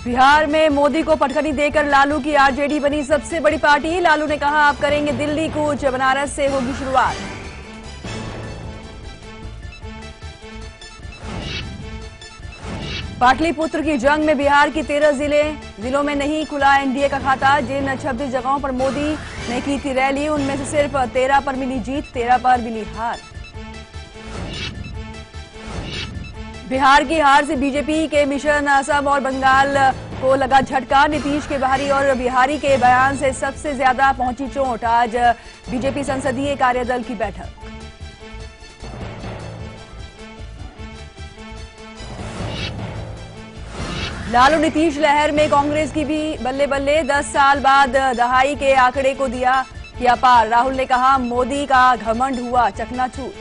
बिहार में मोदी को पटखनी देकर लालू की आरजेडी बनी सबसे बड़ी पार्टी। लालू ने कहा आप करेंगे दिल्ली कूच, बनारस से होगी शुरुआत। पाटलिपुत्र की जंग में बिहार की 13 जिलों में नहीं खुला एनडीए का खाता। जिन 26 जगहों पर मोदी ने की थी रैली, उनमें से सिर्फ 13 पर मिली जीत, 13 पर मिली हार। बिहार की हार से बीजेपी के मिशन असम और बंगाल को लगा झटका। नीतीश के बाहरी और बिहारी के बयान से सबसे ज्यादा पहुंची चोट। आज बीजेपी संसदीय कार्यदल की बैठक। लालू नीतीश लहर में कांग्रेस की भी बल्ले बल्ले। 10 साल बाद दहाई के आंकड़े को किया पार। राहुल ने कहा मोदी का घमंड हुआ चकनाचूर।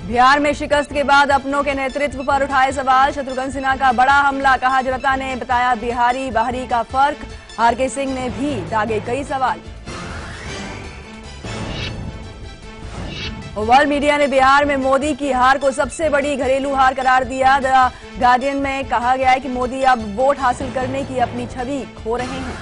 बिहार में शिकस्त के बाद अपनों के नेतृत्व पर उठाए सवाल। शत्रुघ्न सिन्हा का बड़ा हमला, कहा जनता ने बताया बिहारी बाहरी का फर्क। आरके सिंह ने भी दागे कई सवाल। वर्ल्ड मीडिया ने बिहार में मोदी की हार को सबसे बड़ी घरेलू हार करार दिया। द गार्डियन में कहा गया है कि मोदी अब वोट हासिल करने की अपनी छवि खो रहे हैं।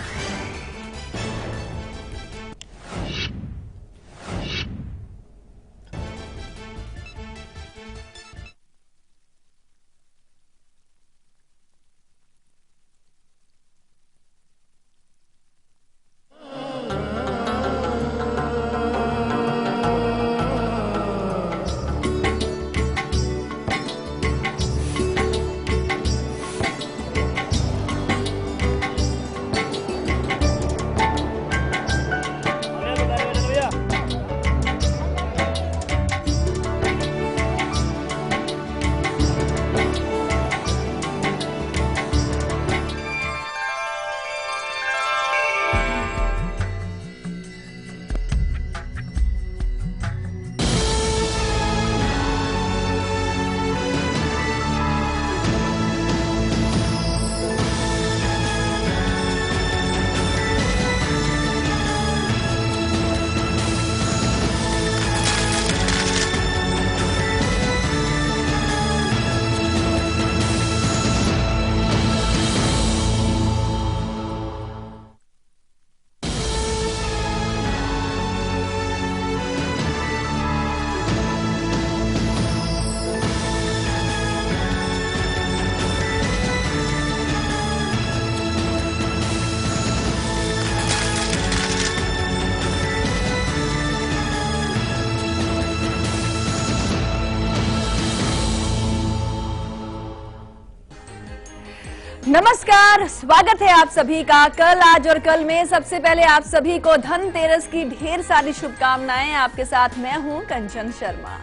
नमस्कार, स्वागत है आप सभी का कल, आज और कल में। सबसे पहले आप सभी को धनतेरस की ढेर सारी शुभकामनाएं। आपके साथ मैं हूं कंचन शर्मा।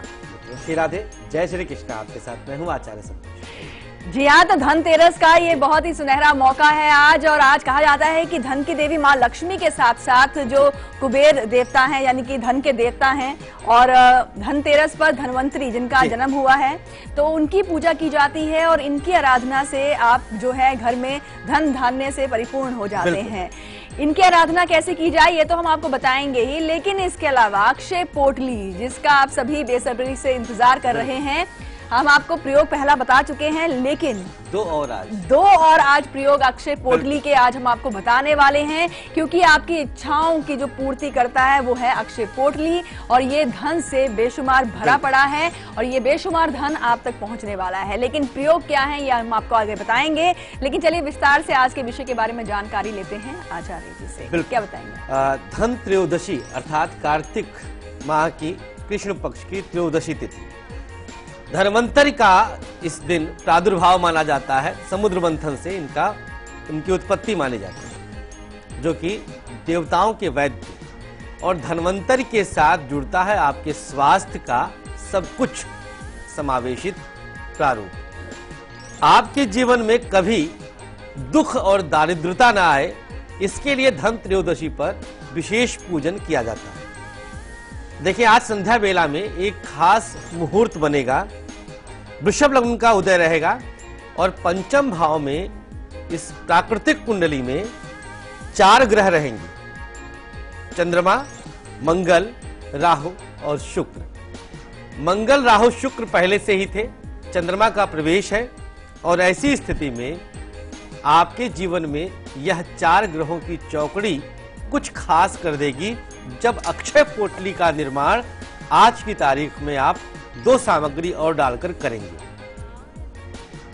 श्री राधे, जय श्री कृष्ण। आपके साथ मैं हूं आचार्य संतोष। जी हाँ, तो धनतेरस का ये बहुत ही सुनहरा मौका है आज। और आज कहा जाता है कि धन की देवी माँ लक्ष्मी के साथ साथ जो कुबेर देवता हैं, यानी कि धन के देवता हैं, और धनतेरस पर धनवंतरी जिनका जन्म हुआ है, तो उनकी पूजा की जाती है। और इनकी आराधना से आप जो है घर में धन धान्य से परिपूर्ण हो जाते हैं। इनकी आराधना कैसे की जाए ये तो हम आपको बताएंगे ही, लेकिन इसके अलावा अक्षय पोटली, जिसका आप सभी बेसब्री से इंतजार कर रहे हैं, हम आपको प्रयोग पहला बता चुके हैं, लेकिन दो और आज प्रयोग अक्षय पोटली के आज हम आपको बताने वाले हैं, क्योंकि आपकी इच्छाओं की जो पूर्ति करता है वो है अक्षय पोटली। और ये धन से बेशुमार भरा पड़ा है और ये बेशुमार धन आप तक पहुंचने वाला है। लेकिन प्रयोग क्या है ये हम आपको आगे बताएंगे। लेकिन चलिए विस्तार से आज के विषय के बारे में जानकारी लेते हैं आचार्य जी से। क्या बताएंगे? धन त्रयोदशी अर्थात कार्तिक माह की कृष्ण पक्ष की त्रयोदशी तिथि, धन्वंतरि का इस दिन प्रादुर्भाव माना जाता है। समुद्र मंथन से इनकी उत्पत्ति मानी जाती है, जो कि देवताओं के वैद्य और धन्वंतरि के साथ जुड़ता है आपके स्वास्थ्य का सब कुछ समावेशित प्रारूप। आपके जीवन में कभी दुख और दारिद्रता न आए, इसके लिए धन त्रयोदशी पर विशेष पूजन किया जाता है। देखिए, आज संध्या बेला में एक खास मुहूर्त बनेगा। वृषभ लग्न का उदय रहेगा और पंचम भाव में इस प्राकृतिक कुंडली में 4 ग्रह रहेंगे, चंद्रमा, मंगल, राहु और शुक्र। मंगल, राहु, शुक्र पहले से ही थे। चंद्रमा का प्रवेश है और ऐसी स्थिति में आपके जीवन में यह 4 ग्रहों की चौकड़ी कुछ खास कर देगी जब अक्षय पोटली का निर्माण आज की तारीख में आप 2 सामग्री और डालकर करेंगे।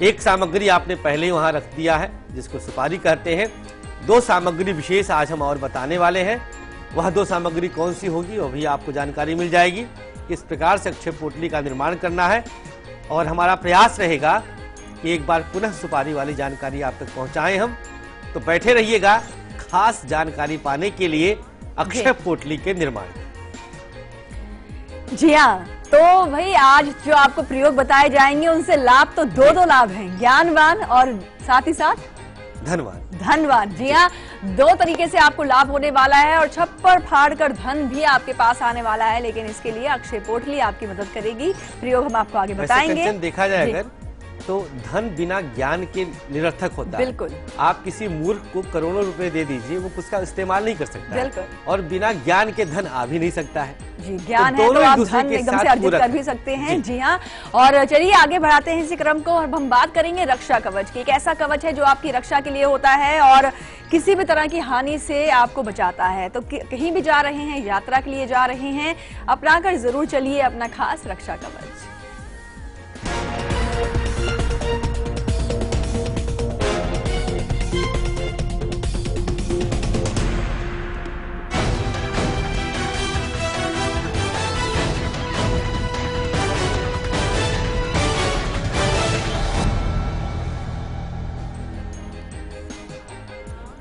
एक सामग्री आपने पहले ही वहां रख दिया है जिसको सुपारी कहते हैं। 2 सामग्री विशेष आज हम और बताने वाले हैं। वह 2 सामग्री कौन सी होगी वो भी आपको जानकारी मिल जाएगी। किस प्रकार से अक्षय पोटली का निर्माण करना है और हमारा प्रयास रहेगा कि एक बार पुनः सुपारी वाली जानकारी आप तक पहुंचाएं हम। तो बैठे रहिएगा खास जानकारी पाने के लिए अक्षय पोटली के निर्माण। जी हाँ, तो भाई आज जो आपको प्रयोग बताए जाएंगे उनसे लाभ तो 2 लाभ हैं, ज्ञानवान और साथ ही साथ धनवान। जी हाँ, 2 तरीके से आपको लाभ होने वाला है और छप्पर फाड़ कर धन भी आपके पास आने वाला है। लेकिन इसके लिए अक्षय पोटली आपकी मदद करेगी। प्रयोग हम आपको आगे बताएंगे। देखा जाए अगर तो धन बिना ज्ञान के निरर्थक होता है। बिल्कुल। आप किसी मूर्ख को करोड़ों रुपए दे दीजिए, वो उसका इस्तेमाल नहीं कर सकता है। और बिना ज्ञान के धन आ भी नहीं सकता है। जी, ज्ञान है तो आप धन एकदम से अर्जित कर भी सकते हैं। जी हाँ, और चलिए आगे बढ़ाते हैं इसी क्रम को और हम बात करेंगे रक्षा कवच की। एक ऐसा कवच है जो आपकी रक्षा के लिए होता है और किसी भी तरह की हानि से आपको बचाता है। तो कहीं भी जा रहे हैं, यात्रा के लिए जा रहे हैं, अपनाकर जरूर चलिए अपना खास रक्षा कवच।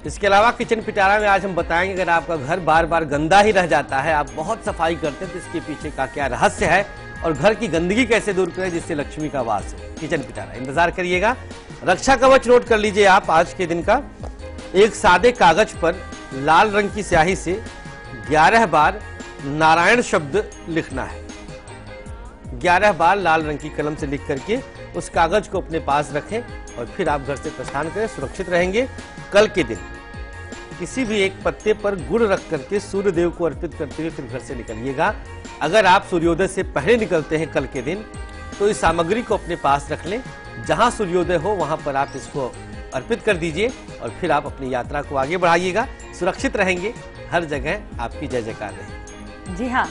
इसके अलावा किचन पिटारा में आज हम बताएंगे अगर आपका घर बार बार गंदा ही रह जाता है, आप बहुत सफाई करते हैं, तो इसके पीछे का क्या रहस्य है और घर की गंदगी कैसे दूर करें जिससे लक्ष्मी का वास हो। किचन पिटारा, इंतजार करिएगा। रक्षा कवच नोट कर लीजिए आप आज के दिन का। एक सादे कागज पर लाल रंग की स्याही से 11 बार नारायण शब्द लिखना है। 11 बार लाल रंग की कलम से लिख करके उस कागज को अपने पास रखें और फिर आप घर से प्रस्थान करें, सुरक्षित रहेंगे। कल के दिन किसी भी एक पत्ते पर गुड़ रख करके सूर्य देव को अर्पित करते हुए फिर घर से निकलिएगा। अगर आप सूर्योदय से पहले निकलते हैं कल के दिन तो इस सामग्री को अपने पास रख लें। जहां सूर्योदय हो वहां पर आप इसको अर्पित कर दीजिए और फिर आप अपनी यात्रा को आगे बढ़ाइएगा। सुरक्षित रहेंगे, हर जगह आपकी जय जयकार रहे। जी हाँ,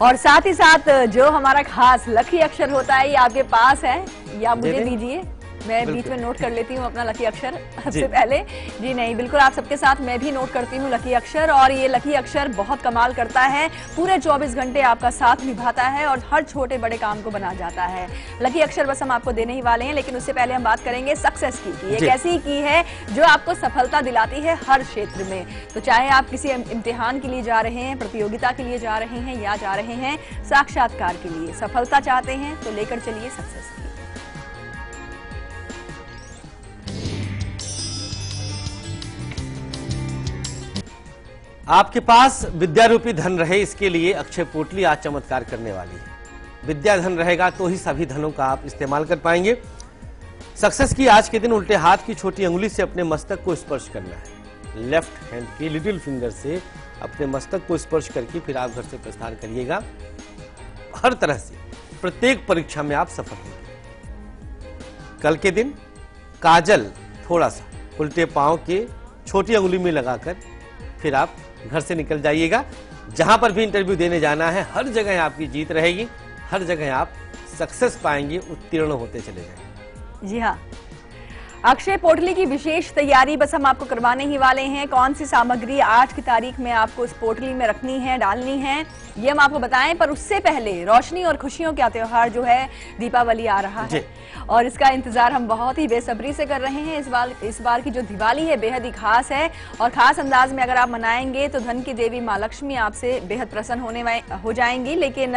और साथ ही साथ जो हमारा खास लकी अक्षर होता है ये आपके पास है, ये आप मुझे दीजिए। मैं बीच में नोट कर लेती हूँ अपना लकी अक्षर सबसे पहले। जी नहीं, बिल्कुल आप सबके साथ मैं भी नोट करती हूँ लकी अक्षर। और ये लकी अक्षर बहुत कमाल करता है, पूरे 24 घंटे आपका साथ निभाता है और हर छोटे बड़े काम को बना जाता है। लकी अक्षर बस हम आपको देने ही वाले हैं, लेकिन उससे पहले हम बात करेंगे सक्सेस की। एक ऐसी की है जो आपको सफलता दिलाती है हर क्षेत्र में। तो चाहे आप किसी इम्तिहान के लिए जा रहे हैं, प्रतियोगिता के लिए जा रहे हैं या जा रहे हैं साक्षात्कार के लिए, सफलता चाहते हैं तो लेकर चलिए सक्सेस की। आपके पास विद्या रूपी धन रहे, इसके लिए अक्षय पोटली आज चमत्कार करने वाली है। विद्या धन रहेगा तो ही सभी धनों का आप इस्तेमाल कर पाएंगे। सक्सेस की आज के दिन उल्टे हाथ की छोटी अंगुली से अपने मस्तक को स्पर्श करना है। लेफ्ट हैंड की लिटिल फिंगर से अपने मस्तक को स्पर्श करके फिर आप घर से प्रस्थान करिएगा। हर तरह से प्रत्येक परीक्षा में आप सफल होंगे। कल के दिन काजल थोड़ा सा उल्टे पांव के छोटी अंगुली में लगाकर फिर आप घर से निकल जाइएगा। जहां पर भी इंटरव्यू देने जाना है हर जगह आपकी जीत रहेगी, हर जगह आप सक्सेस पाएंगे, उत्तीर्ण होते चले जाएंगे। जी हाँ, अक्षय पोटली की विशेष तैयारी बस हम आपको करवाने ही वाले हैं। कौन सी सामग्री आज की तारीख में आपको इस पोटली में रखनी है, डालनी है, ये हम आपको बताएं। पर उससे पहले रोशनी और खुशियों का त्योहार जो है दीपावली आ रहा है और इसका इंतजार हम बहुत ही बेसब्री से कर रहे हैं। इस बार की जो दिवाली है बेहद ही खास है और खास अंदाज में अगर आप मनाएंगे तो धन की देवी माँ लक्ष्मी आपसे बेहद प्रसन्न हो जाएंगी। लेकिन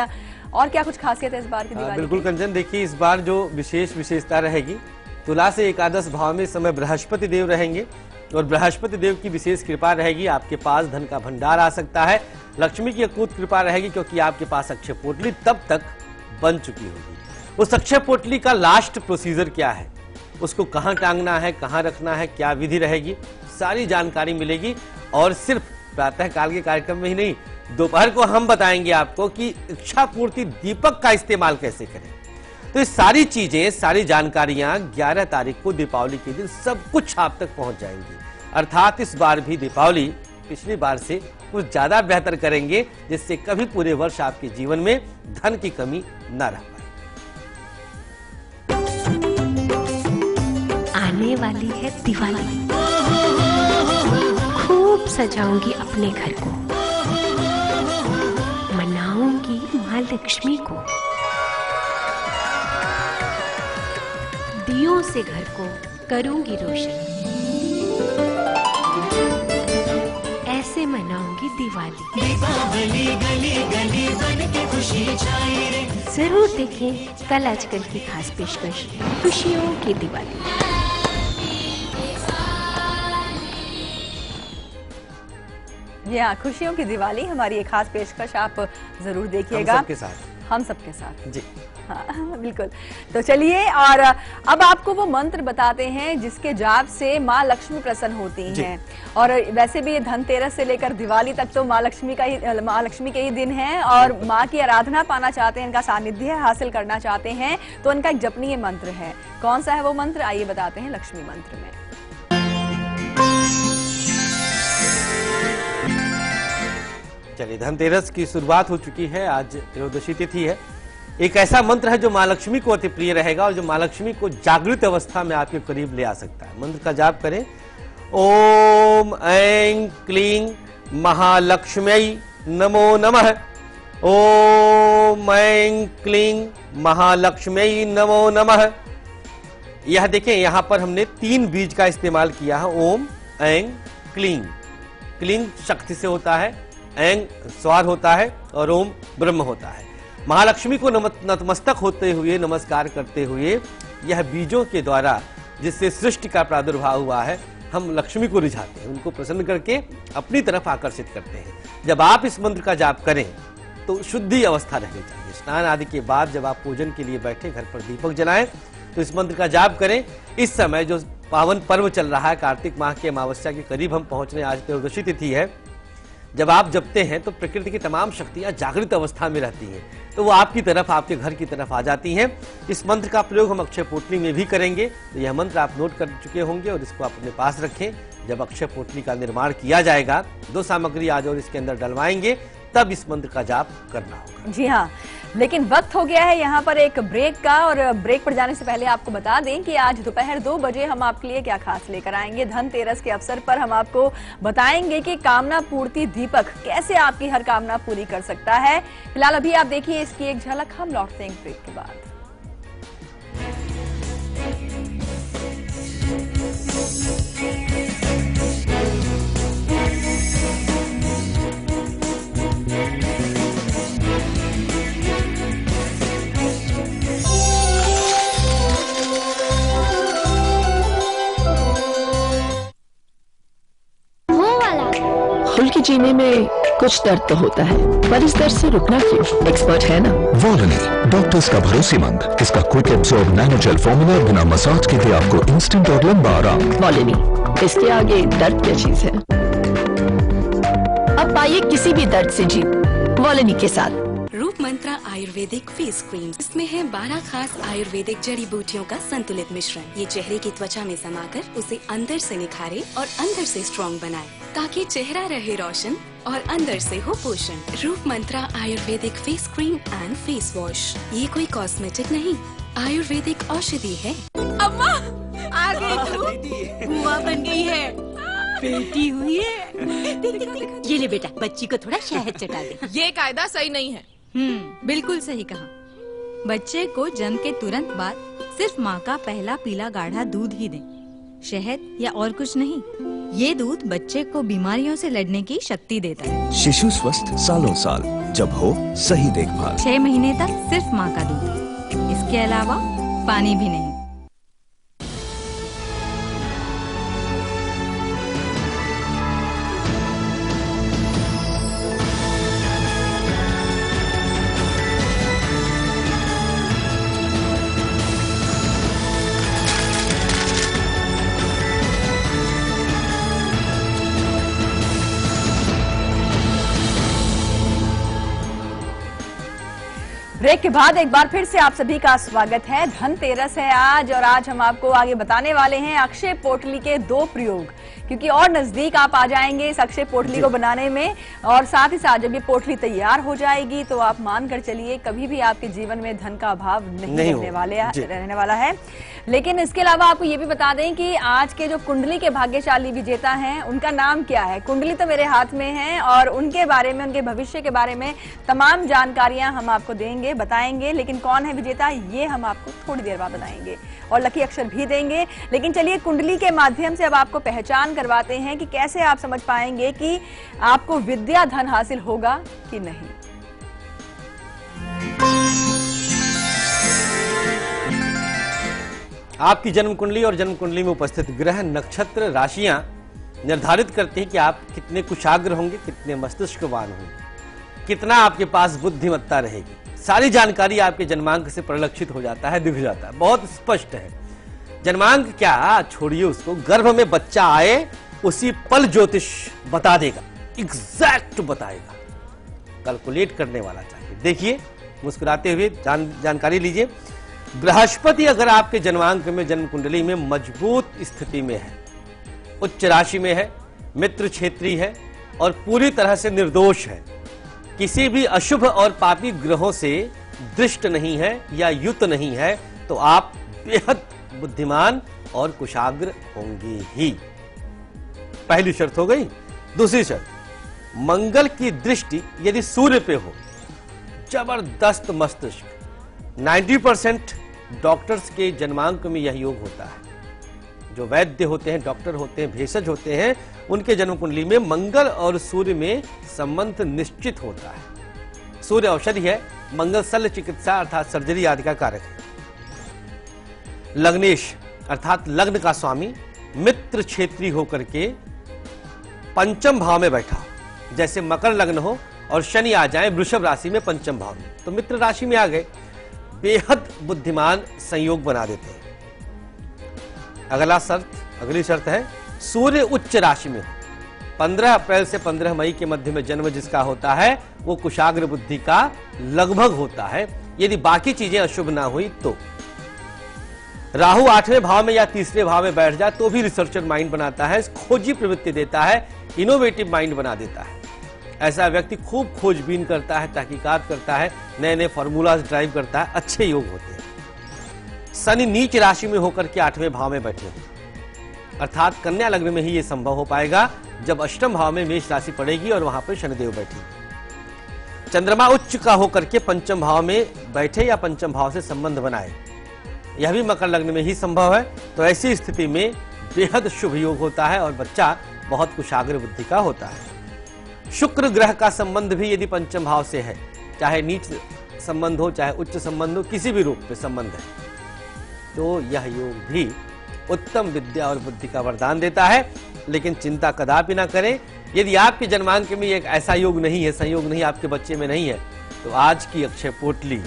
और क्या कुछ खासियत है इस बार की दिवाली? बिल्कुल कंचन, देखिए इस बार जो विशेषता रहेगी, तुला से एकादश भाव में इस समय बृहस्पति देव रहेंगे और बृहस्पति देव की विशेष कृपा रहेगी। आपके पास धन का भंडार आ सकता है, लक्ष्मी की अकूत कृपा रहेगी क्योंकि आपके पास अक्षय पोटली तब तक बन चुकी होगी। उस अक्षय पोटली का लास्ट प्रोसीजर क्या है, उसको कहाँ टांगना है, कहाँ रखना है, क्या विधि रहेगी, सारी जानकारी मिलेगी। और सिर्फ प्रातः काल के कार्यक्रम में ही नहीं, दोपहर को हम बताएंगे आपको कि इच्छा पूर्ति दीपक का इस्तेमाल कैसे करें। तो ये सारी चीजें, सारी जानकारियां 11 तारीख को दीपावली के दिन सब कुछ आप तक पहुंच जाएंगी। अर्थात इस बार भी दीपावली पिछली बार से कुछ ज्यादा बेहतर करेंगे, जिससे कभी पूरे वर्ष आपके जीवन में धन की कमी न रह पाए। आने वाली है दिवाली, खूब सजाऊंगी अपने घर को, मनाऊंगी माँ लक्ष्मी को, दियों से घर को करूंगी रोशन, ऐसे मनाऊंगी दिवाली। दीपावली गली गली बन के खुशी छाई रे। जरूर देखें कल आजकल की खास पेशकश, खुशियों की दिवाली। या खुशियों की दिवाली हमारी एक खास पेशकश आप जरूर देखिएगा, हम सबके साथ। हम सबके साथ जी हाँ, बिल्कुल। तो चलिए, और अब आपको वो मंत्र बताते हैं जिसके जाप से माँ लक्ष्मी प्रसन्न होती हैं। और वैसे भी ये धनतेरस से लेकर दिवाली तक तो माँ लक्ष्मी के ही दिन है, और माँ की आराधना पाना चाहते हैं, इनका सानिध्य हासिल करना चाहते हैं, तो इनका एक जपनीय मंत्र है। कौन सा है वो मंत्र, आइए बताते हैं लक्ष्मी मंत्र में। चलिए, धनतेरस की शुरुआत हो चुकी है, आज त्रयोदशी तिथि है। एक ऐसा मंत्र है जो माँ लक्ष्मी को अति प्रिय रहेगा और जो माँ लक्ष्मी को जागृत अवस्था में आपके करीब ले आ सकता है। मंत्र का जाप करें। ओम ऐं क्लीं महालक्ष्म्यै नमो नमः। ओम ऐं क्लीं महालक्ष्म्यै नमो नमः। यह देखें, यहां पर हमने 3 बीज का इस्तेमाल किया है। ओम ऐं क्लीं। क्लीं शक्ति से होता है, ऐं स्वर होता है और ओम ब्रह्म होता है। महालक्ष्मी को नतमस्तक होते हुए, नमस्कार करते हुए, यह बीजों के द्वारा जिससे सृष्टि का प्रादुर्भाव हुआ है, हम लक्ष्मी को रिझाते हैं, उनको प्रसन्न करके अपनी तरफ आकर्षित करते हैं। जब आप इस मंत्र का जाप करें तो शुद्धि अवस्था रहनी चाहिए। स्नान आदि के बाद जब आप पूजन के लिए बैठे, घर पर दीपक जलाएं, तो इस मंत्र का जाप करें। इस समय जो पावन पर्व चल रहा है, कार्तिक माह की अमावस्या के करीब हम पहुंच रहे हैं, आज त्रयोदशी तिथि है। जब आप जपते हैं तो प्रकृति की तमाम शक्तियां जागृत अवस्था में रहती हैं, तो वो आपकी तरफ, आपके घर की तरफ आ जाती हैं। इस मंत्र का प्रयोग हम अक्षय पोटली में भी करेंगे, तो यह मंत्र आप नोट कर चुके होंगे और इसको आप अपने पास रखें। जब अक्षय पोटली का निर्माण किया जाएगा, 2 सामग्री आज और इसके अंदर डलवाएंगे, तब इस मंत्र का जाप करना होगा। जी हाँ, लेकिन वक्त हो गया है यहाँ पर एक ब्रेक का, और ब्रेक पर जाने से पहले आपको बता दें कि आज दोपहर 2 बजे हम आपके लिए क्या खास लेकर आएंगे। धनतेरस के अवसर पर हम आपको बताएंगे कि कामना पूर्ति दीपक कैसे आपकी हर कामना पूरी कर सकता है। फिलहाल अभी आप देखिए इसकी एक झलक, हम लौटते हैं ब्रेक के बाद। खुल के जीने में कुछ दर्द तो होता है, पर इस दर्द से रुकना क्यों? एक्सपर्ट है ना वॉलनी, डॉक्टर्स का भरोसेमंद। इसका क्विक एब्सॉर्ब नैनोजेल फॉर्मूला बिना मसाज के दे आपको इंस्टेंट और लंबा आराम। वॉलनी, इसके आगे दर्द क्या चीज है? अब पाइए किसी भी दर्द से जीत वॉलनी के साथ। रूप मंत्रा आयुर्वेदिक फेस क्रीम, इसमें है 12 खास आयुर्वेदिक जड़ी बूटियों का संतुलित मिश्रण। ये चेहरे की त्वचा में समाकर उसे अंदर से निखारे और अंदर से स्ट्रॉन्ग बनाए, ताकि चेहरा रहे रोशन और अंदर से हो पोषण। Roop Mantra ayurvedic face cream and face wash, ये कोई कॉस्मेटिक नहीं, आयुर्वेदिक औषधि है। अम्मा आ गई तू, बुआ बन गई है, बेटी हुई है। ये ले बेटा, बच्ची को थोड़ा शहद चटा दे। ये कायदा सही नहीं है। बिल्कुल सही कहा। बच्चे को जन्म के तुरंत बाद सिर्फ माँ का पहला पीला गाढ़ा दूध ही दें, शहद या और कुछ नहीं। ये दूध बच्चे को बीमारियों से लड़ने की शक्ति देता है। शिशु स्वस्थ सालों साल, जब हो सही देखभाल। 6 महीने तक सिर्फ माँ का दूध, इसके अलावा पानी भी नहीं। ब्रेक के बाद एक बार फिर से आप सभी का स्वागत है। धनतेरस है आज और आज हम आपको आगे बताने वाले हैं अक्षय पोटली के 2 प्रयोग, क्योंकि और नजदीक आप आ जाएंगे इस अक्षय पोटली को बनाने में। और साथ ही साथ जब ये पोटली तैयार हो जाएगी तो आप मान कर चलिए कभी भी आपके जीवन में धन का अभाव नहीं रहने वाला है। लेकिन इसके अलावा आपको ये भी बता दें कि आज के जो कुंडली के भाग्यशाली विजेता हैं उनका नाम क्या है। कुंडली तो मेरे हाथ में है और उनके बारे में, उनके भविष्य के बारे में तमाम जानकारियां हम आपको देंगे, बताएंगे। लेकिन कौन है विजेता ये हम आपको थोड़ी देर बाद बताएंगे और लकी अक्षर भी देंगे। लेकिन चलिए कुंडली के माध्यम से अब आपको पहचान करवाते हैं कि कैसे आप समझ पाएंगे कि आपको विद्या धन हासिल होगा कि नहीं। आपकी जन्म कुंडली और जन्म कुंडली में उपस्थित ग्रह, नक्षत्र, राशियां निर्धारित करते हैं कि आप कितने कुशाग्र होंगे, कितने मस्तिष्कवान होंगे, कितना आपके पास बुद्धिमत्ता रहेगी। सारी जानकारी आपके जन्मांक से परिलक्षित हो जाता है, दिख जाता है, बहुत स्पष्ट है। जन्मांक क्या छोड़िए, उसको गर्भ में बच्चा आए उसी पल ज्योतिष बता देगा, एग्जैक्ट बताएगा, कैलकुलेट करने वाला चाहिए। देखिए, मुस्कुराते हुए जानकारी लीजिए। बृहस्पति अगर आपके जन्मांक में, जन्म कुंडली में मजबूत स्थिति में है, उच्च राशि में है, मित्र क्षेत्री है और पूरी तरह से निर्दोष है, किसी भी अशुभ और पापी ग्रहों से दृष्ट नहीं है या युत नहीं है, तो आप बेहद बुद्धिमान और कुशाग्र होंगे ही। पहली शर्त हो गई। दूसरी शर्त, मंगल की दृष्टि यदि सूर्य पे हो, जबरदस्त मस्तिष्क। 90% डॉक्टर्स के जन्मांक में यह योग होता है। जो वैद्य होते हैं, डॉक्टर होते हैं, भेषज होते हैं, उनके जन्म कुंडली में मंगल और सूर्य में संबंध निश्चित होता है। सूर्य औषधि है, मंगल शल्य चिकित्सा अर्थात सर्जरी आदि का कारक है। लग्नेश अर्थात लग्न का स्वामी मित्र क्षेत्री होकर के पंचम भाव में बैठा हो, जैसे मकर लग्न हो और शनि आ जाए वृषभ राशि में पंचम भाव में, तो मित्र राशि में आ गए, बेहद बुद्धिमान संयोग बना देते हैं। अगली शर्त है सूर्य उच्च राशि में हो। 15 अप्रैल से 15 मई के मध्य में जन्म जिसका होता है वो कुशाग्र बुद्धि का लगभग होता है, यदि बाकी चीजें अशुभ ना हुई तो। राहु 8वें भाव में या 3रे भाव में बैठ जाए तो भी रिसर्चर माइंड बनाता है, खोजी प्रवृत्ति देता है, इनोवेटिव माइंड बना देता है। ऐसा व्यक्ति खूब खोजबीन करता है, तहकीकात करता है, नए नए फॉर्मूलाज ड्राइव करता है, अच्छे योग होते हैं। शनि नीच राशि में होकर के 8वें भाव में बैठे हो, अर्थात कन्या लग्न में ही यह संभव हो पाएगा जब अष्टम भाव में मेष राशि पड़ेगी और वहां पर शनिदेव बैठेंगे। चंद्रमा उच्च का होकर के पंचम भाव में बैठे या पंचम भाव से संबंध बनाए, यह भी मकर लग्न में ही संभव है। तो ऐसी स्थिति में बेहद शुभ योग होता है और बच्चा बहुत कुशाग्र बुद्धि का होता है। शुक्र ग्रह का संबंध भी यदि पंचम भाव से है, चाहे नीच संबंध हो चाहे उच्च संबंध हो, किसी भी रूप में संबंध है, तो यह योग भी उत्तम विद्या और बुद्धि का वरदान देता है। लेकिन चिंता कदापि ना करें, यदि आपके जन्मांक में एक ऐसा योग नहीं है, संयोग नहीं आपके बच्चे में नहीं है, तो आज की अक्षय पोटली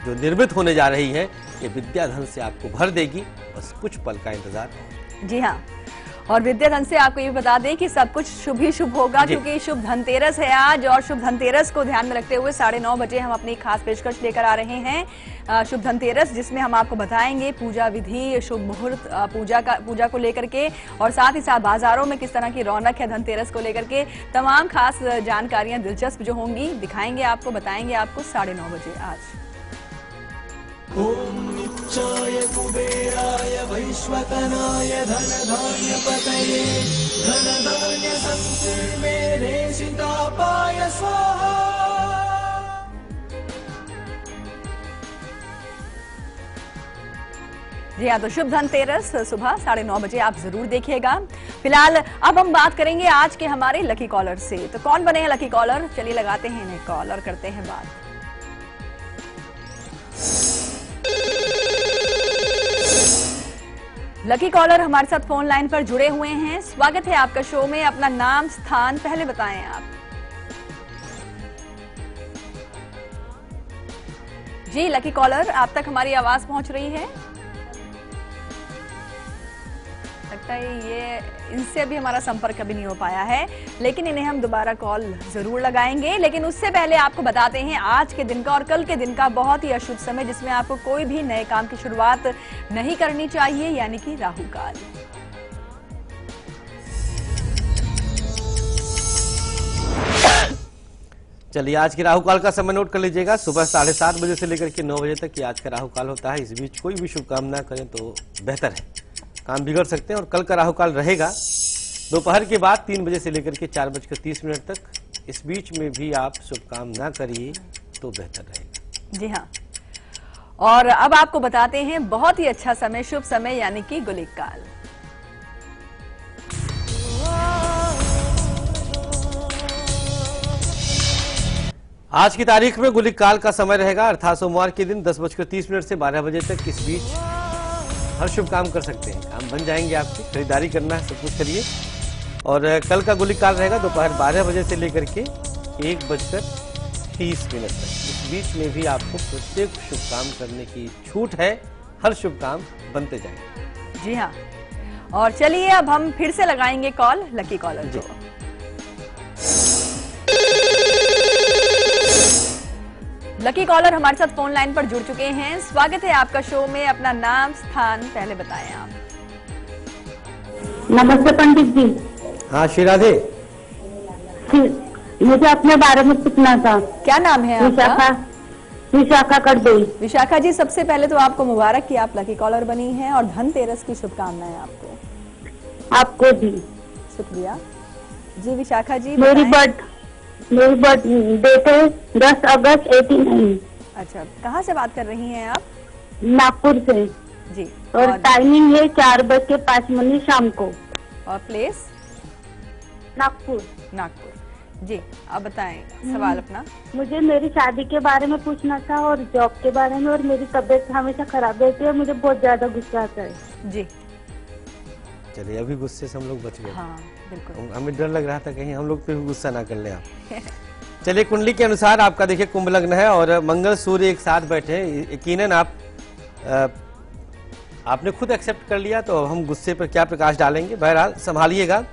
जो निर्मित होने जा रही है ये विद्या धन से आपको भर देगी। बस कुछ पल का इंतजार। जी हाँ, और विद्या धन से आपको ये बता दें कि सब कुछ शुभ ही शुभ होगा, क्योंकि शुभ धनतेरस है आज और शुभ धनतेरस को ध्यान में रखते हुए 9:30 बजे हम अपनी खास पेशकश लेकर आ रहे हैं शुभ धनतेरस, जिसमें हम आपको बताएंगे पूजा विधि, शुभ मुहूर्त, पूजा को लेकर के, और साथ ही साथ बाजारों में किस तरह की रौनक है धनतेरस को लेकर के। तमाम खास जानकारियां दिलचस्प जो होंगी दिखाएंगे आपको, बताएंगे आपको 9:30 बजे आज। ओम नित्याय कुबेराय वैश्वकनाय धनधान्य पतये धनधान्य संचय मेरे सीतापाय स्वाहा। जी हाँ, तो शुभ धनतेरस सुबह 9:30 बजे आप जरूर देखिएगा। फिलहाल अब हम बात करेंगे आज के हमारे लकी कॉलर से। तो कौन बने हैं लकी कॉलर, चलिए लगाते हैं इन्हें कॉल और करते हैं बात। लकी कॉलर हमारे साथ फोन लाइन पर जुड़े हुए हैं। स्वागत है आपका शो में। अपना नाम, स्थान पहले बताएं आप। जी लकी कॉलर, आप तक हमारी आवाज पहुंच रही है? लगता है ये इनसे भी हमारा संपर्क कभी नहीं हो पाया है, लेकिन इन्हें हम दोबारा कॉल जरूर लगाएंगे। लेकिन उससे पहले आपको बताते हैं आज के दिन का और कल के दिन का बहुत ही अशुभ समय, जिसमें आपको कोई भी नए काम की शुरुआत नहीं करनी चाहिए, यानी कि राहु काल। चलिए, आज के राहु काल का समय नोट कर लीजिएगा। सुबह 7:30 बजे से लेकर के 9 बजे तक की आज का राहु काल होता है। इस बीच कोई भी शुभ काम ना करें तो बेहतर है, काम बिगड़ सकते हैं। और कल का राहु काल रहेगा दोपहर के बाद 3 बजे से लेकर के 4:30 तक। इस बीच में भी आप शुभ काम ना करिए तो बेहतर रहेगा। जी हाँ, और अब आपको बताते हैं बहुत ही अच्छा समय, शुभ समय, यानी कि गुलिक काल। आज की तारीख में गुलिक काल का समय रहेगा, अर्थात सोमवार के दिन 10:30 से 12 बजे तक। इस बीच हर शुभ काम कर सकते हैं, काम बन जाएंगे आपके, खरीदारी करना है, सब कुछ करिए। और कल का गुलिक काल रहेगा दोपहर 12 बजे से लेकर के 1:30 तक। इस बीच में भी आपको प्रत्येक शुभ काम करने की छूट है, हर शुभ काम बनते जाएंगे। जी हाँ, और चलिए अब हम फिर से लगाएंगे कॉल लकी कॉलर को। लकी कॉलर हमारे साथ फोन लाइन पर जुड़ चुके हैं। स्वागत है आपका शो में, अपना नाम स्थान पहले बताएं आप। नमस्ते पंडित जी। हाँ श्री राधे, मुझे अपने बारे में पूछना था। क्या नाम है आपका? विशाखा करदोई। विशाखा जी, सबसे पहले तो आपको मुबारक कि आप लकी कॉलर बनी हैं और धनतेरस की शुभकामनाएं आपको। आपको भी शुक्रिया जी। विशाखा जी, मेरी डेट है 10 अगस्त 89। अच्छा, कहाँ से बात कर रही हैं आप? नागपुर से जी। और टाइमिंग है 4:05 शाम को। और प्लेस? नागपुर। नागपुर जी। आप बताएं सवाल अपना। मुझे मेरी शादी के बारे में पूछना था और जॉब के बारे में। और मेरी तबीयत हमेशा खराब रहती है, मुझे बहुत ज्यादा गुस्सा आता है। जी। चलिए, अभी गुस्से से हम लोग बच गए। हाँ, बिल्कुल। हमें डर लग रहा था कहीं हम लोग पे भी गुस्सा ना कर ले आप। चलिए, कुंडली के अनुसार आपका देखिए कुंभ लग्न है और मंगल सूर्य एक साथ बैठे हैं। यकीनन आपने खुद एक्सेप्ट कर लिया, तो हम गुस्से पर क्या प्रकाश डालेंगे। बहरहाल संभालिएगा,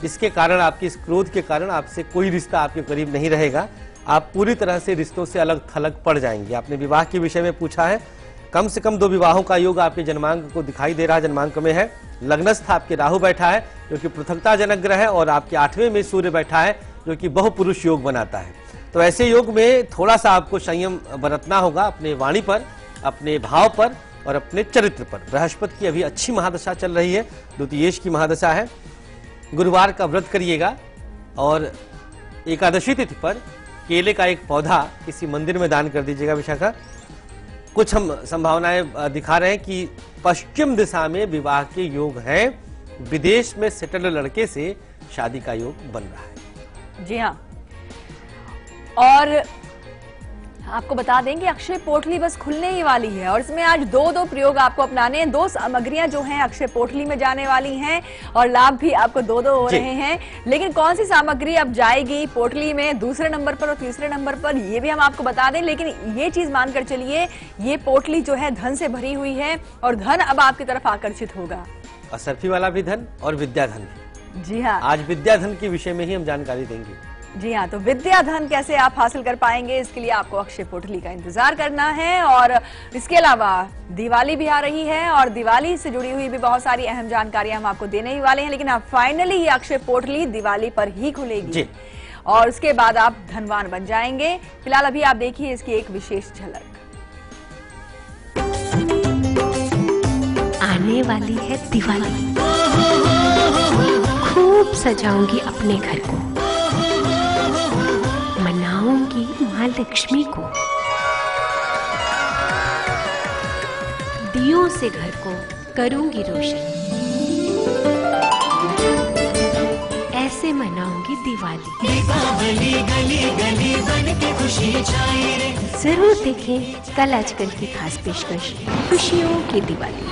इसके कारण, आपकी इस क्रोध के कारण आपसे कोई रिश्ता आपके करीब नहीं रहेगा। आप पूरी तरह से रिश्तों से अलग थलग पड़ जाएंगे। आपने विवाह के विषय में पूछा है, कम से कम 2 विवाहों का योग आपके जन्मांक को दिखाई दे रहा है, जन्मांक में है। लग्नस्थ आपके राहु बैठा है जो कि पृथकता जनक ग्रह है, और आपके 8वें में सूर्य बैठा है जो कि बहुपुरुष योग बनाता है। तो ऐसे योग में थोड़ा सा आपको संयम बरतना होगा अपने वाणी पर, अपने भाव पर और अपने चरित्र पर। बृहस्पति की अभी अच्छी महादशा चल रही है, द्वितीयेश की महादशा है। गुरुवार का व्रत करिएगा और एकादशी तिथि पर केले का एक पौधा किसी मंदिर में दान कर दीजिएगा। विशाखा, कुछ हम संभावनाएं दिखा रहे हैं कि पश्चिम दिशा में विवाह के योग हैं, विदेश में सेटल लड़के से शादी का योग बन रहा है। जी हाँ, और आपको बता दें कि अक्षय पोटली बस खुलने ही वाली है और इसमें आज दो प्रयोग आपको अपनाने हैं। 2 सामग्रियां जो हैं अक्षय पोटली में जाने वाली हैं और लाभ भी आपको 2 हो रहे हैं। लेकिन कौन सी सामग्री अब जाएगी पोटली में दूसरे नंबर पर और तीसरे नंबर पर, ये भी हम आपको बता दें। लेकिन ये चीज मानकर चलिए, ये पोटली जो है धन से भरी हुई है और धन अब आपकी तरफ आकर्षित होगा। असरफी वाला भी धन और विद्या धन भी। जी हाँ, आज विद्या धन के विषय में ही हम जानकारी देंगे। जी हाँ, तो विद्या धन कैसे आप हासिल कर पाएंगे, इसके लिए आपको अक्षय पोटली का इंतजार करना है। और इसके अलावा दिवाली भी आ रही है और दिवाली से जुड़ी हुई भी बहुत सारी अहम जानकारियां हम आपको देने ही वाले हैं। लेकिन आप फाइनली ये अक्षय पोटली दिवाली पर ही खुलेगी जी। और उसके बाद आप धनवान बन जाएंगे। फिलहाल अभी आप देखिए इसकी एक विशेष झलक। आने वाली है दिवाली, खूब सजाऊंगी अपने घर को, मनाऊंगी माँ लक्ष्मी को, दियों से घर को करूंगी रोशन, ऐसे मनाऊंगी दिवाली। दीपावली गली गली बन के खुशी छाई रे। जरूर देखें कल आजकल की खास पेशकश, खुशियों की दिवाली।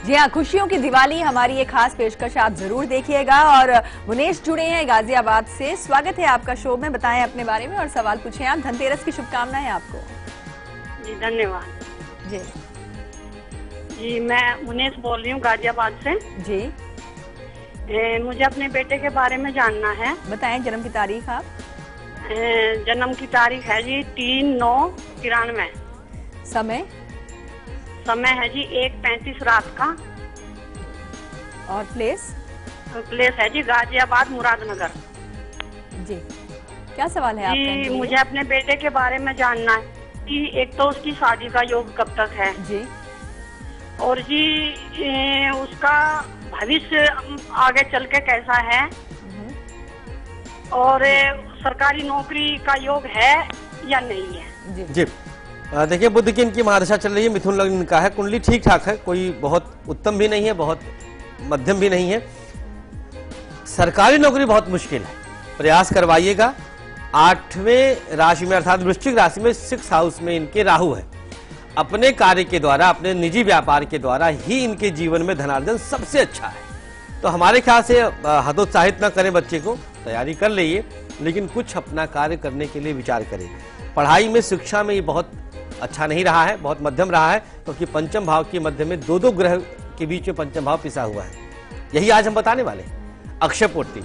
जी हाँ, खुशियों की दिवाली हमारी ये खास पेशकश आप जरूर देखिएगा। और मुनेश जुड़े हैं गाजियाबाद से। स्वागत है आपका शो में, बताएं अपने बारे में और सवाल पूछें आप। धनतेरस की शुभकामनाएं आपको। जी धन्यवाद। जी जी, मैं मुनीस बोल रही हूँ गाजियाबाद से। जी, मुझे अपने बेटे के बारे में जानना है। बताएं जन्म की तारीख आप। जन्म की तारीख है जी 3/9/93। समय है जी 1:35 रात का। और प्लेस है जी गाजियाबाद मुरादनगर। जी, क्या सवाल है आपका? जी, मुझे अपने बेटे के बारे में जानना है कि एक तो उसकी शादी का योग कब तक है जी, और जी उसका भविष्य आगे चल के कैसा है, और सरकारी नौकरी का योग है या नहीं है। जी देखिए, बुध की इनकी महादशा चल रही है, मिथुन लग्न का है, कुंडली ठीक ठाक है, कोई बहुत उत्तम भी नहीं है, बहुत मध्यम भी नहीं है। सरकारी नौकरी बहुत मुश्किल है, प्रयास करवाइएगा। 8वें राशि में अर्थात वृश्चिक राशि में 6th हाउस में इनके राहु है। अपने कार्य के द्वारा, अपने निजी व्यापार के द्वारा ही इनके जीवन में धनार्जन सबसे अच्छा है। तो हमारे ख्याल से हतोत्साहित न करें बच्चे को, तैयारी कर लीजिए, लेकिन कुछ अपना कार्य करने के लिए विचार करें। पढ़ाई में, शिक्षा में ये बहुत अच्छा नहीं रहा है, बहुत मध्यम रहा है, क्योंकि पंचम भाव के मध्य में दो ग्रह के बीच में पंचम भाव पिसा हुआ है। यही आज हम बताने वाले हैं अक्षय पूर्ति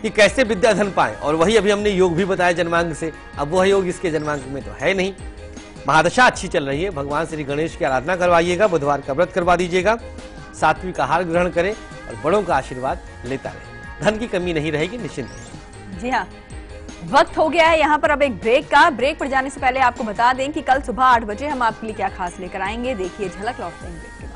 कि कैसे विद्या धन पाए, और वही अभी हमने योग भी बताया जन्मांक से। अब वह योग इसके जन्मांक में तो है नहीं। महादशा अच्छी चल रही है, भगवान श्री गणेश की आराधना करवाइएगा, बुधवार का व्रत करवा दीजिएगा, सात्विक आहार ग्रहण करें और बड़ों का आशीर्वाद लेता रहे। धन की कमी नहीं रहेगी, निश्चिंत रहिए। जी हाँ, वक्त हो गया है यहाँ पर अब एक ब्रेक का। ब्रेक पर जाने से पहले आपको बता दें कि कल सुबह 8 बजे हम आपके लिए क्या खास लेकर आएंगे। देखिए झलक, लौटते हैं ब्रेक के बाद।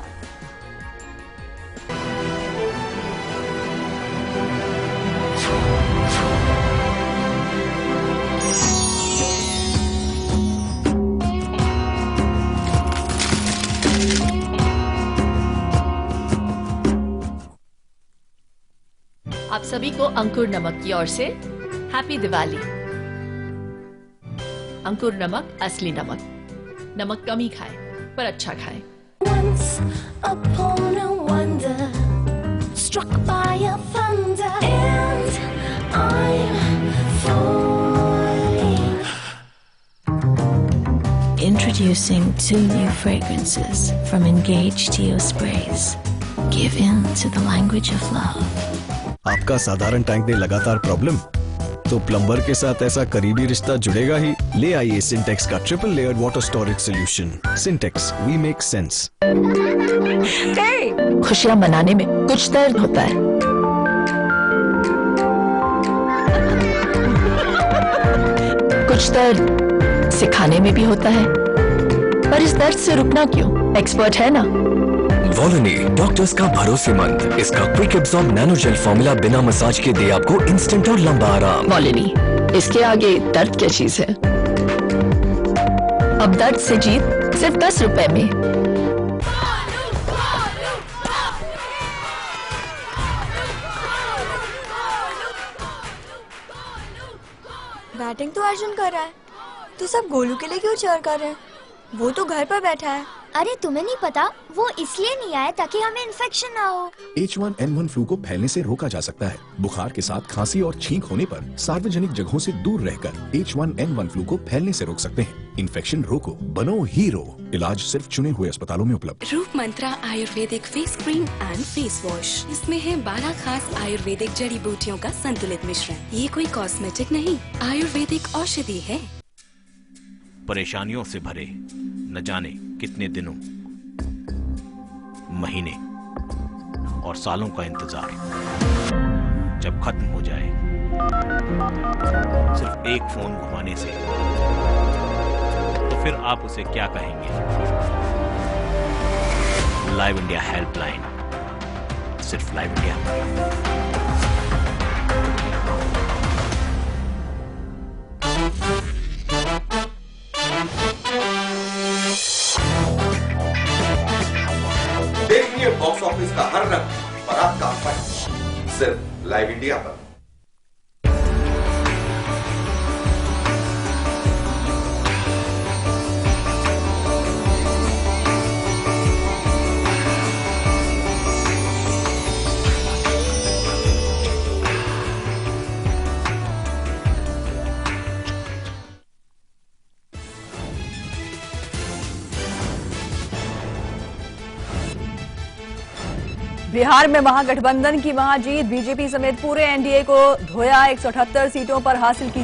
आप सभी को अंकुर नमक की ओर से हैप्पी दिवाली। अंकुर नमक असली नमक। नमक कम ही खाएं, पर अच्छा खाएं। Once upon a wonder, struck by a thunder, and I'm falling. Introducing 2 new fragrances from Engage Geo Sprays. Give in to the language of love. आपका साधारण टैंक में लगातार प्रॉब्लम, तो प्लम्बर के साथ ऐसा करीबी रिश्ता जुड़ेगा ही। ले आइए सिंटेक्स का triple layered water storage solution. Sintex, we make sense. खुशियां मनाने में कुछ दर्द होता है, कुछ दर्द सिखाने में भी होता है, पर इस दर्द से रुकना क्यों? एक्सपर्ट है ना। वॉलोनी, डॉक्टर्स का भरोसेमंद। इसका quick absorb nano gel formula बिना मसाज के दे आपको इंस्टेंट और लंबा आराम। वॉलोनी, इसके आगे दर्द क्या चीज है। अब दर्द से जीत सिर्फ 10 रुपए में। बैटिंग तो अर्जुन कर रहा है, तो सब गोलू के लिए क्यों चीयर कर रहे हैं? वो तो घर पर बैठा है। अरे तुम्हें नहीं पता, वो इसलिए नहीं आया ताकि हमें इन्फेक्शन ना हो। H1N1 फ्लू को फैलने से रोका जा सकता है। बुखार के साथ खांसी और छींक होने पर सार्वजनिक जगहों से दूर रहकर H1N1 फ्लू को फैलने से रोक सकते हैं। इन्फेक्शन रोको, बनो हीरो। इलाज सिर्फ चुने हुए अस्पतालों में उपलब्ध। Roop Mantra ayurvedic face cream and face wash. इसमें है 12 खास आयुर्वेदिक जड़ी बूटियों का संतुलित मिश्रण। ये कोई कॉस्मेटिक नहीं, आयुर्वेदिक औषधि है। परेशानियों से भरे न जाने कितने दिनों, महीने और सालों का इंतजार जब खत्म हो जाए सिर्फ एक फोन घुमाने से, तो फिर आप उसे क्या कहेंगे? लाइव इंडिया हेल्पलाइन, सिर्फ लाइव इंडिया। देखिए बॉक्स ऑफिस का हर रंग और आपका फन सिर्फ लाइव इंडिया पर। बिहार में महागठबंधन की महाजीत, बीजेपी समेत पूरे एनडीए को धोया, 178 सीटों पर हासिल की